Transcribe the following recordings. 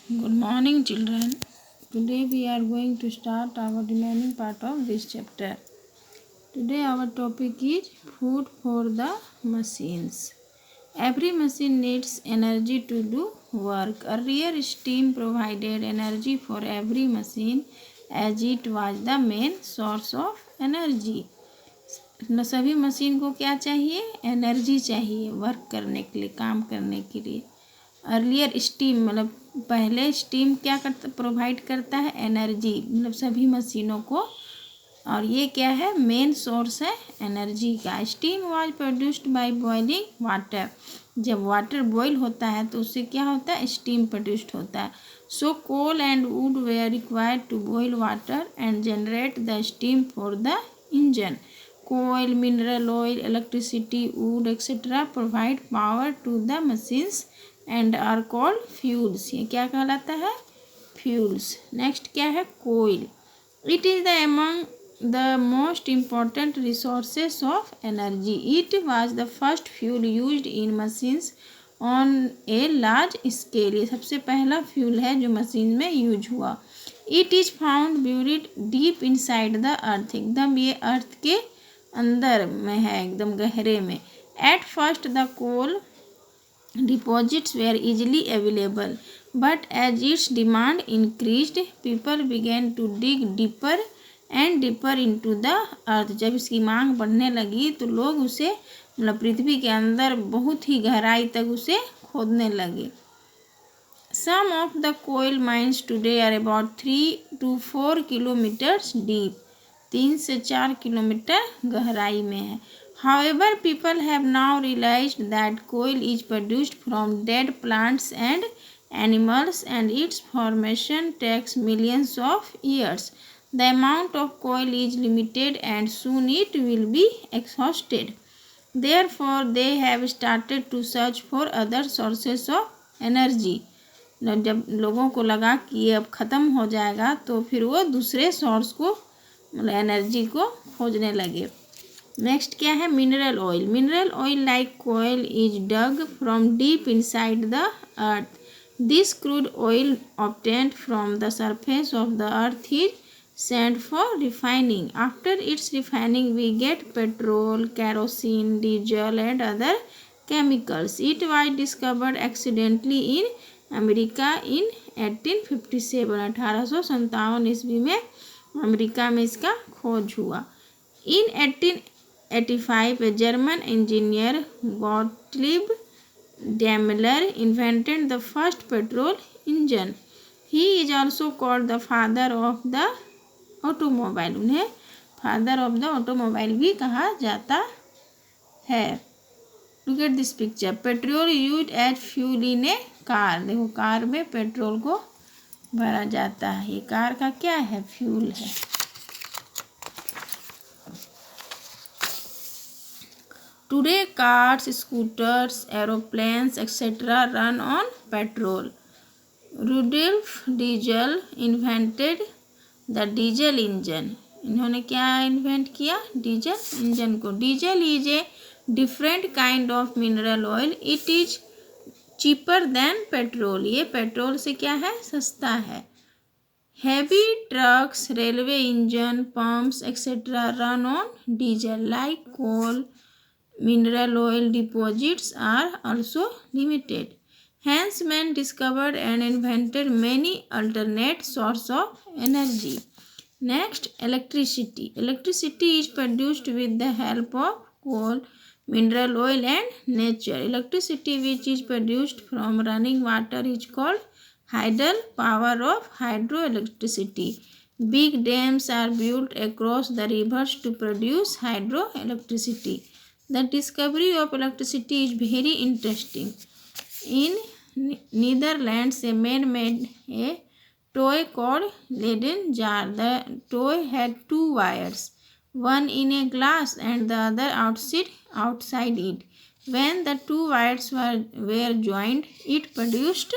Good morning, children. Today we are going to start our remaining part of this chapter. Today our topic is food for the machines. Every machine needs energy to do work. Earlier, steam provided energy for every machine as it was the main source of energy. सभी machine को क्या चाहिए? Energy चाहिए work करने के लिए, काम करने के लिए. अर्लियर स्टीम मतलब पहले स्टीम क्या करता प्रोवाइड करता है? एनर्जी, मतलब सभी मशीनों को. और ये क्या है? मेन सोर्स है एनर्जी का. Steam was produced by boiling water. जब वाटर बॉईल होता है तो उससे क्या होता है? स्टीम प्रोड्यूस्ड होता है. So coal and wood were required to boil water and generate the steam for the engine. Coal, mineral oil, electricity, wood etcetera provide power to the machines and are called fuels. ये क्या कहलाता है? Fuels. Next क्या है? Coal. It is the among the most important resources of energy. It was the first fuel used in machines on a large scale. ये सबसे पहला fuel है जो मशीन में यूज हुआ. It is found buried deep inside the अर्थ. एकदम ये अर्थ के अंदर में है, एकदम गहरे में. At first the coal deposits were easily available, but as its demand increased, people began to dig deeper and deeper into the earth. जब इसकी मांग बढ़ने लगी तो लोग उसे मतलब पृथ्वी के अंदर बहुत ही गहराई तक उसे खोदने लगे. Some of the coal mines today are about 3 to 4 kilometers deep. 3 से 4 किलोमीटर गहराई में है. However, people have now realized that coal is produced from dead plants and animals and its formation takes millions of years. The amount of coal is limited and soon it will be exhausted. Therefore, they have started to search for other sources of energy. जब लोगों को लगा कि ये अब ख़त्म हो जाएगा तो फिर वो दूसरे सोर्स को मतलब एनर्जी को खोजने लगे. नेक्स्ट क्या है? Mineral oil. Mineral oil like coal is dug from deep inside the earth. This crude oil obtained from the surface of the earth is sent for refining. After its refining we get petrol, kerosene, diesel and other chemicals. It was discovered accidentally in America in 1857. 1857 ईस्वी में America में इसका खोज हुआ. In 1885, a German engineer, Gottlieb Daimler, invented the first petrol engine. He is also called the father of the automobile. उन्हें father of the automobile भी कहा जाता है. Look at this picture. Petrol used as fuel in a car. देखो car में petrol को भरा जाता है. ये कार का क्या है? फ्यूल है. Today, cars, scooters, aeroplanes, etc. run on petrol. Rudolf Diesel invented the diesel engine. इन्होंने क्या इन्वेंट किया? डीजल इंजन को. Diesel is a different kind of mineral oil. It is cheaper than petrol. ये petrol से क्या है? सस्ता है. Heavy trucks, railway engine, pumps, etc. run on diesel. Like coal, mineral oil deposits are also limited. Hence, man discovered and invented many alternate sources of energy. Next, electricity. Electricity is produced with the help of coal, mineral oil and nature. Electricity which is produced from running water is called tidal power of hydroelectricity. Big dams are built across the rivers to produce hydroelectricity. The discovery of electricity is very interesting. In Netherlands, a man made a toy called Leyden jar. The toy had 2 wires, one in a glass and the other outside it. When the 2 wires were joined, it produced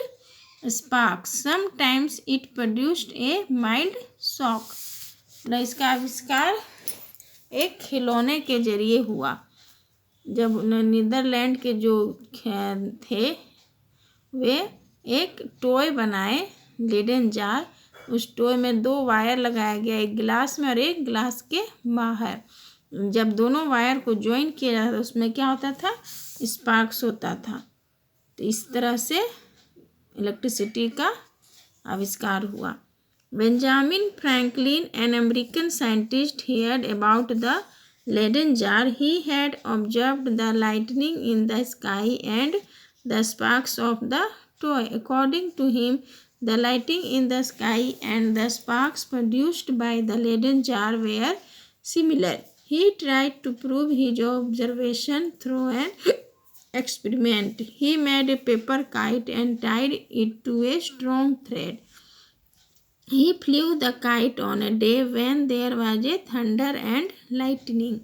sparks. Sometimes it produced a mild shock. इसका आविष्कार एक खिलौने के जरिए हुआ. जब Netherlands के जो थे वे एक टॉय बनाए लेडन जार, उस टॉय में 2 वायर लगाया गया, एक गिलास में और एक गिलास के बाहर। जब दोनों वायर को ज्वाइन किया जाता था उसमें क्या होता था, स्पार्क्स होता था। तो इस तरह से इलेक्ट्रिसिटी का आविष्कार हुआ। Benjamin Franklin, an American scientist, heard about the Leyden jar. He had observed the lightning in the sky and the sparks of the toy. According to him, the lightning in the sky and the sparks produced by the Leyden jar were similar. He tried to prove his observation through an experiment. He made a paper kite and tied it to a strong thread. He flew the kite on a day when there was a thunder and lightning.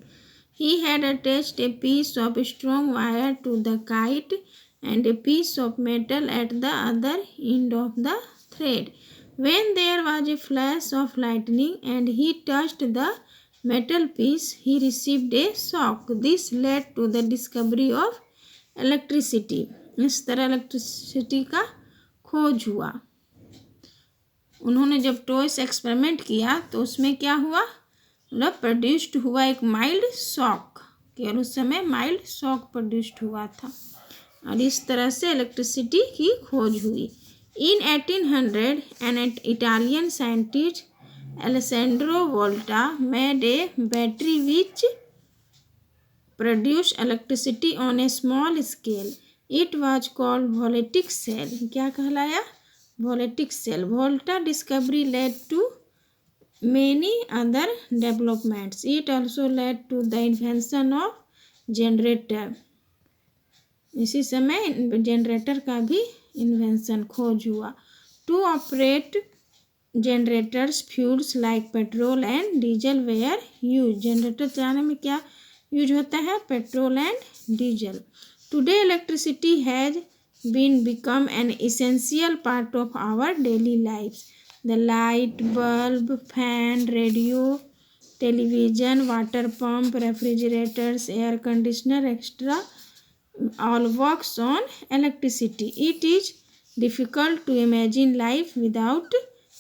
He had attached a piece of strong wire to the kite and a piece of metal at the other end of the thread. When there was a flash of lightning and he touched the metal piece, he received a shock. This led to the discovery of electricity. इस तरह electricity का खोज हुआ। उन्होंने जब toy से experiment किया तो उसमें क्या हुआ, मतलब प्रोड्यूस्ड हुआ एक माइल्ड शॉक, केवल उस समय माइल्ड शॉक प्रोड्यूस्ड हुआ था, और इस तरह से इलेक्ट्रिसिटी की खोज हुई। In 1800 an Italian scientist Alessandro Volta made a battery which produce electricity on a small scale. It was called voltaic cell. क्या कहलाया, voltaic cell. Volta discovery led to many other developments. It also led to the invention of generator. इसी समय generator का भी invention खोज हुआ। To operate generators, fuels like petrol and diesel were used. Generator चलाने में क्या यूज होता है, petrol and diesel. Today electricity has become an essential part of our daily lives. The light, bulb, fan, radio, television, water pump, refrigerators, air conditioner, etc. all works on electricity. It is difficult to imagine life without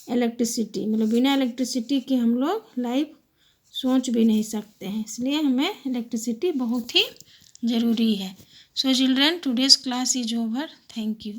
electricity. मतलब बिना electricity के हम लोग life सोच भी नहीं सकते हैं, इसलिए हमें इलेक्ट्रिसिटी बहुत ही ज़रूरी है। So children, today's class is over. Thank you.